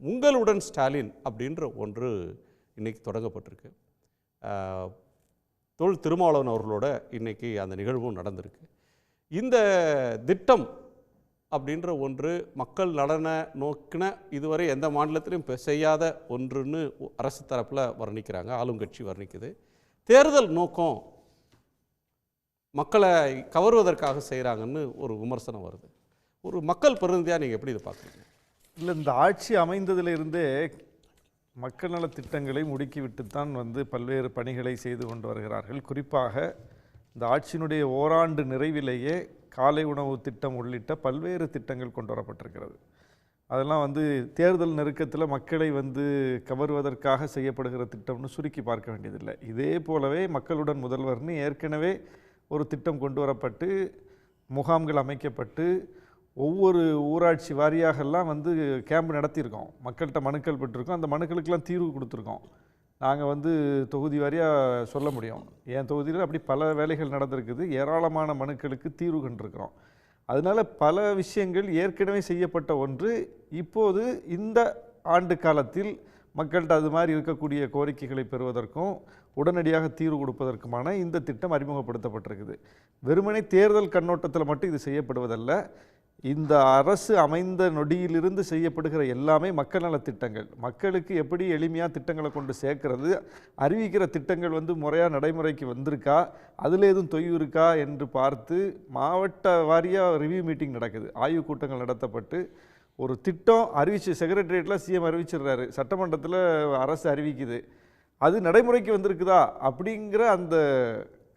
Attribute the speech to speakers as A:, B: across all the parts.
A: உங்களுடன் ஸ்டாலின் அப்படின்ற ஒன்று இன்றைக்கி தொடங்கப்பட்டிருக்கு. தொல் திருமாவளவன் அவர்களோட இன்றைக்கி அந்த நிகழ்வும் நடந்திருக்கு. இந்த திட்டம் அப்படின்ற ஒன்று மக்கள் நலன நோக்கின இதுவரை எந்த மாநிலத்திலும் செய்யாத ஒன்றுன்னு அரசு தரப்பில் வர்ணிக்கிறாங்க, ஆளுங்கட்சி வர்ணிக்குது. தேர்தல் நோக்கம் மக்களை கவர்வதற்காக செய்கிறாங்கன்னு ஒரு விமர்சனம் வருது. ஒரு மக்கள் பிரதிநிதியாக நீங்கள் எப்படி இதை பார்க்குறீங்க?
B: இல்லை, இந்த ஆட்சி அமைந்ததிலிருந்தே மக்கள் நல திட்டங்களை முடுக்கிவிட்டுத்தான் பல்வேறு பணிகளை செய்து கொண்டு வருகிறார்கள். குறிப்பாக இந்த ஆட்சியினுடைய ஓராண்டு நிறைவிலேயே காலை உணவு திட்டம் உள்ளிட்ட பல்வேறு திட்டங்கள் கொண்டு வரப்பட்டிருக்கிறது. அதெல்லாம் தேர்தல் நெருக்கத்தில் மக்களை கவர்வதற்காக செய்யப்படுகிற திட்டம்னு சுருக்கி பார்க்க வேண்டியதில்லை. இதே போலவே மக்களுடன் முதல்வர்னு ஏற்கனவே ஒரு திட்டம் கொண்டு வரப்பட்டு முகாம்கள் அமைக்கப்பட்டு ஒவ்வொரு ஊராட்சி வாரியாகலாம் கேம்ப் நடத்தியிருக்கோம். மக்கள்கிட்ட மனுக்கள் பெற்றிருக்கோம். அந்த மனுக்களுக்கெல்லாம் தீர்வு கொடுத்துருக்கோம். நாங்கள் தொகுதி வாரியாக சொல்ல முடியும். என் தொகுதியில் அப்படி பல வேலைகள் நடந்திருக்குது. ஏராளமான மனுக்களுக்கு தீர்வு கண்டிருக்கிறோம். அதனால் பல விஷயங்கள் ஏற்கனவே செய்யப்பட்ட ஒன்று இப்போது இந்த ஆண்டு காலத்தில் மக்கள்கிட்ட அது மாதிரி இருக்கக்கூடிய கோரிக்கைகளை பெறுவதற்கும் உடனடியாக தீர்வு கொடுப்பதற்குமான இந்த திட்டம் அறிமுகப்படுத்தப்பட்டிருக்குது. வெறுமனே தேர்தல் கண்ணோட்டத்தில் மட்டும் இது செய்யப்படுவதல்ல. இந்த அரசு அமைந்த நொடியிலிருந்து செய்யப்படுகிற எல்லாமே மக்கள் நல திட்டங்கள். மக்களுக்கு எப்படி எளிமையாக திட்டங்களை கொண்டு சேர்க்கிறது, அறிவிக்கிற திட்டங்கள் முறையாக நடைமுறைக்கு வந்திருக்கா, அதில் எதுவும் தொய்வு இருக்கா என்று பார்த்து மாவட்ட வாரியாக ரிவ்யூ மீட்டிங் நடக்குது. ஆய்வுக் கூட்டங்கள் நடத்தப்பட்டு ஒரு திட்டம் அறிவிச்சு செக்ரட்டரியேட்டில் சிஎம் அறிவிச்சிடுறாரு, சட்டமன்றத்தில் அரசு அறிவிக்குது, அது நடைமுறைக்கு வந்திருக்குதா அப்படிங்கிற அந்த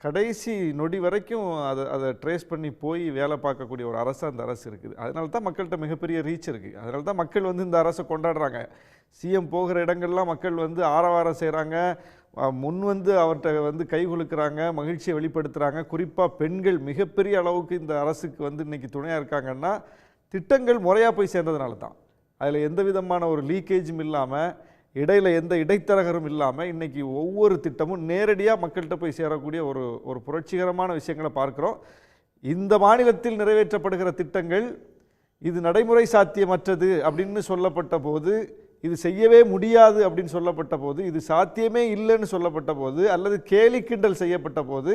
B: கடைசி நொடி வரைக்கும் அதை ட்ரேஸ் பண்ணி போய் வேலை பார்க்கக்கூடிய ஒரு அரசு அந்த அரசு இருக்குது. அதனால தான் மக்கள்கிட்ட மிகப்பெரிய ரீச் இருக்குது. அதனால தான் மக்கள் இந்த அரசை கொண்டாடுறாங்க. சிஎம் போகிற இடங்கள்லாம் மக்கள் ஆரவாரம் செய்கிறாங்க, முன் அவர்கிட்ட கை குலுக்குறாங்க, மகிழ்ச்சியை வெளிப்படுத்துகிறாங்க. குறிப்பாக பெண்கள் மிகப்பெரிய அளவுக்கு இந்த அரசுக்கு இன்றைக்கி துணையாக இருக்காங்கன்னா திட்டங்கள் முறையாக போய் சேர்ந்ததுனால தான். அதில் எந்த விதமான ஒரு லீக்கேஜும் இல்லாமல், இடையில் எந்த இடைத்தரகரும் இல்லாமல் இன்றைக்கி ஒவ்வொரு திட்டமும் நேரடியாக மக்கள்கிட்ட போய் சேரக்கூடிய ஒரு புரட்சிகரமான விஷயங்களை பார்க்குறோம். இந்த மாநிலத்தில் நிறைவேற்றப்படுகிற திட்டங்கள் இது நடைமுறை சாத்தியமற்றது அப்படின்னு சொல்லப்பட்ட போது, இது செய்யவே முடியாது அப்படின்னு சொல்லப்பட்ட போது, இது சாத்தியமே இல்லைன்னு சொல்லப்பட்ட போது, அல்லது கேலி கிண்டல் செய்யப்பட்ட போது,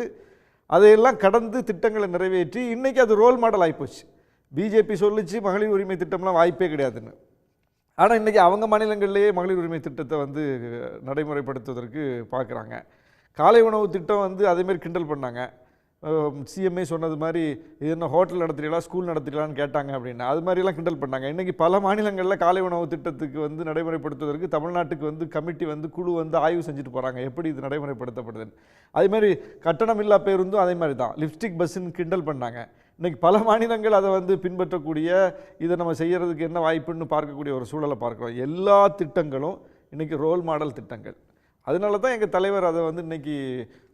B: அதையெல்லாம் கடந்து திட்டங்களை நிறைவேற்றி இன்றைக்கி அது ரோல் மாடல் ஆகிப்போச்சு. பிஜேபி சொல்லிச்சு மகளிர் உரிமை திட்டம்லாம் வாய்ப்பே கிடையாதுன்னு. ஆனால் இன்றைக்கி அவங்க மாநிலங்களிலேயே மகளிர் உரிமை திட்டத்தை நடைமுறைப்படுத்துவதற்கு பார்க்குறாங்க. காலை உணவு திட்டம் அதேமாரி கிண்டல் பண்ணாங்க. சிஎம்ஏ சொன்னது மாதிரி இது என்ன ஹோட்டல் நடத்துறீங்களா, ஸ்கூல் நடத்துறீங்களான்னு கேட்டாங்க அப்படின்னா அது மாதிரிலாம் கிண்டல் பண்ணாங்க. இன்றைக்கி பல மாநிலங்களில் காலை உணவு திட்டத்துக்கு நடைமுறைப்படுத்துவதற்கு தமிழ்நாட்டுக்கு கமிட்டி குழு ஆய்வு செஞ்சுட்டு போகிறாங்க, எப்படி இது நடைமுறைப்படுத்தப்படுதுன்னு. அதேமாதிரி கட்டணம் இல்லா பேருந்தும் அதே மாதிரி தான், லிப்ஸ்டிக் பஸ்ஸுன்னு கிண்டல் பண்ணாங்க. இன்றைக்கி பல மாநிலங்கள் அதை பின்பற்றக்கூடிய, இதை நம்ம செய்கிறதுக்கு என்ன வாய்ப்புன்னு பார்க்கக்கூடிய ஒரு சூழலை பார்க்குறோம். எல்லா திட்டங்களும் இன்றைக்கி ரோல் மாடல் திட்டங்கள். அதனால தான் எங்கள் தலைவர் அதை இன்றைக்கி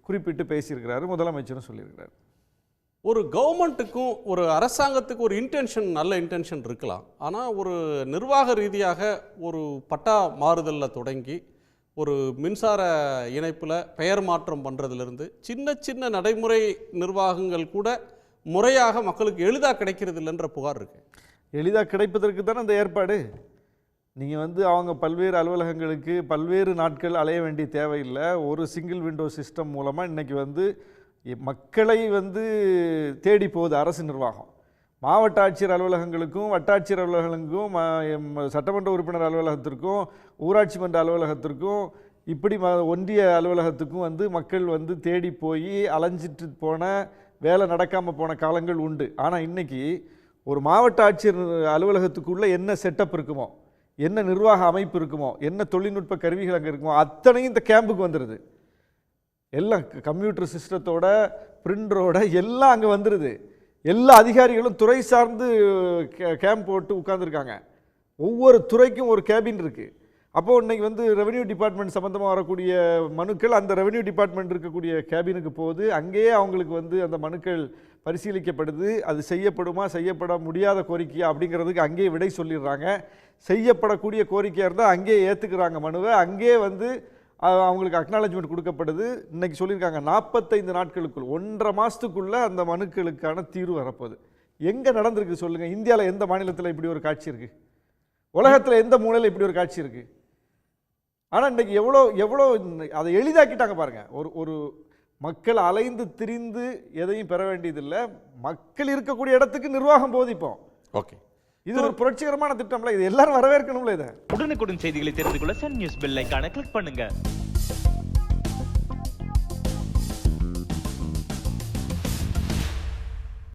B: குறிப்பிட்டு பேசியிருக்கிறாரு, முதலமைச்சரும் சொல்லியிருக்கிறார்.
A: ஒரு கவர்மெண்ட்டுக்கும் ஒரு அரசாங்கத்துக்கு ஒரு இன்டென்ஷன், நல்ல இன்டென்ஷன் இருக்கலாம். ஆனால் ஒரு நிர்வாக ரீதியாக ஒரு பட்டா மாறுதலில் தொடங்கி ஒரு மின்சார இணைப்பில் பெயர் மாற்றம் பண்ணுறதுலேருந்து சின்ன சின்ன நடைமுறை நிர்வாகங்கள் கூட முறையாக மக்களுக்கு எளிதாக கிடைக்கிறது இல்லைன்ற புகார் இருக்குது.
B: எளிதாக கிடைப்பதற்கு தானே அந்த ஏற்பாடு. நீங்கள் அவங்க பல்வேறு அலுவலகங்களுக்கு பல்வேறு நாட்கள் அலைய வேண்டிய தேவையில்லை. ஒரு சிங்கிள் விண்டோ சிஸ்டம் மூலமாக இன்றைக்கி மக்களை தேடி போகுது அரசு நிர்வாகம். மாவட்ட ஆட்சியர் அலுவலகங்களுக்கும் வட்டாட்சியர் அலுவலகங்களுக்கும் சட்டமன்ற உறுப்பினர் அலுவலகத்திற்கும் ஊராட்சி மன்ற அலுவலகத்திற்கும் இப்படி ஒன்றிய அலுவலகத்துக்கும் மக்கள் தேடி போய் அலைஞ்சிட்டு போன, வேலை நடக்காமல் போன காலங்கள் உண்டு. ஆனால் இன்றைக்கி ஒரு மாவட்ட ஆட்சியர் அலுவலகத்துக்குள்ளே என்ன செட்டப் இருக்குமோ, என்ன நிர்வாக அமைப்பு இருக்குமோ, என்ன தொழில்நுட்ப கருவிகள் அங்கே இருக்குமோ அத்தனையும் இந்த கேம்புக்கு வந்துடுது. எல்லாம் கம்ப்யூட்டர் சிஸ்டத்தோட, பிரிண்டரோட எல்லாம் அங்கே வந்துடுது. எல்லா அதிகாரிகளும் துறை சார்ந்து கேம்ப் போட்டு உட்கார்ந்துருக்காங்க. ஒவ்வொரு துறைக்கும் ஒரு கேபின் இருக்குது. அப்போது இன்றைக்கி ரெவென்யூ டிபார்ட்மெண்ட் சம்மந்தமாக வரக்கூடிய மனுக்கள் அந்த ரெவென்யூ டிபார்ட்மெண்ட் இருக்கக்கூடிய கேபினுக்கு போகுது. அங்கேயே அவங்களுக்கு அந்த மனுக்கள் பரிசீலிக்கப்படுது. அது செய்யப்படுமா, செய்யப்பட முடியாத கோரிக்கையா அப்படிங்கிறதுக்கு அங்கேயே விடை சொல்லிடுறாங்க. செய்யப்படக்கூடிய கோரிக்கையாக இருந்தால் அங்கேயே ஏற்றுக்கிறாங்க மனுவை. அங்கேயே அவங்களுக்கு அக்னாலஜ்மெண்ட் கொடுக்கப்படுது. இன்றைக்கி சொல்லியிருக்காங்க 45 நாட்களுக்குள், 1.5 மாதத்துக்குள்ளே அந்த மனுக்களுக்கான தீர்வு வரப்போகுது. எங்கே நடந்திருக்கு சொல்லுங்கள்? இந்தியாவில் எந்த மாநிலத்தில் இப்படி ஒரு காட்சி இருக்குது? உலகத்துல எந்த மூலையில இப்படி ஒரு காட்சி இருக்கு? ஆனா இன்னைக்கு எவ்வளோ எவ்வளோ அதை எளிதாக்கிட்டாங்க பாருங்க. ஒரு மக்கள் அலைந்து திரிந்து எதையும் பெற வேண்டியதில்லை, மக்கள் இருக்கக்கூடிய இடத்துக்கு நிர்வாகம் போதிப்போம்.
A: ஓகே,
B: இது ஒரு புரட்சிகரமான திட்டம்ல, இது எல்லாரும் வரவேற்கணும்ல. இதை
C: உடனுக்குடன் செய்திகளை தெரிந்து கொள்ள சன் நியூஸ் பெல் ஐகானை கிளிக் பண்ணுங்க.